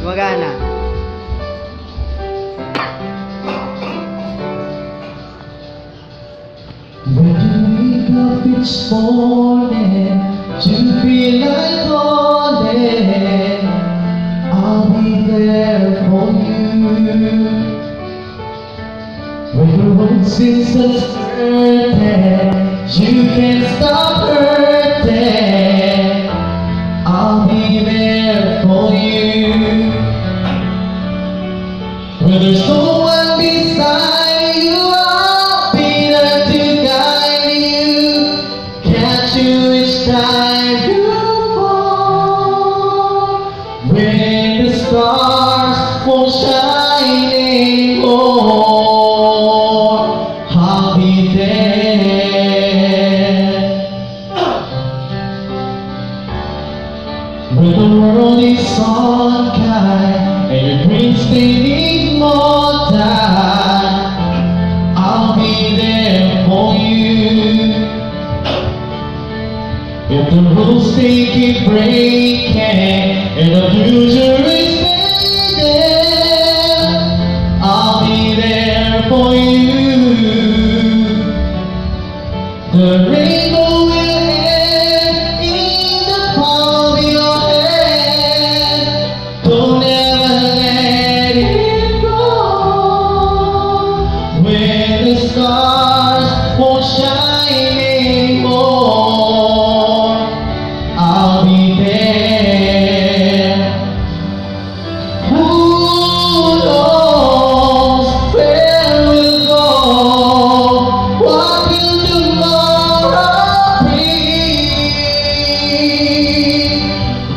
Gumagana. When you wake up each morning, you feel like calling, I'll be there for you. When the road seems uncertain, you can't stop hurting, I'll be there for you. When there's no one beside you, I'll be there to guide you, catch you each time you fall. When the stars won't shine anymore, I'll be there. When the world is unkind and your dreams they need more time, I'll be there for you. If the rules they keep breaking and the future is fading, I'll be there for you. The rainbow will end in the palm of your hand. Don't ever let it go. When the stars won't shine anymore, I'll be there. Who knows where we'll go? What will tomorrow bring?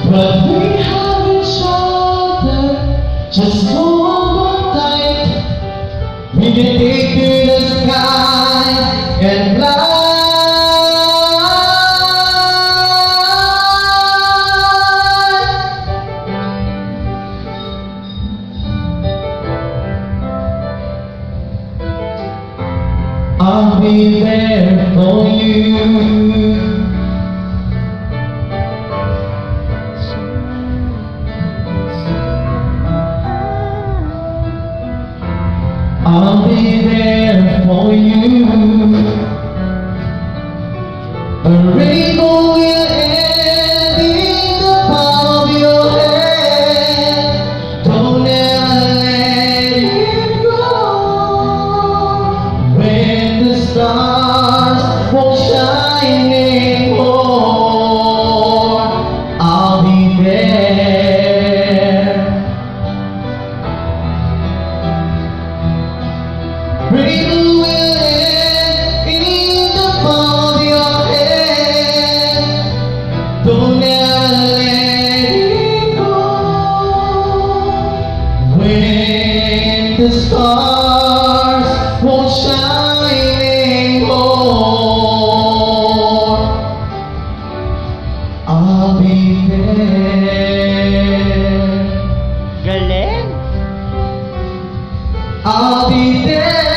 But we have each other. Just hold on tight. We can take to the sky and fly. I'll be there for you. I'll be there for you. The rainbow will end in the palm of your hand. Don't ever let it go. When the stars won't shine anymore, I'll be there. Rainbow will end in the palm of your hand. Don't ever let it go. When the stars won't shine anymore, I'll be there. Galing. I'll be there.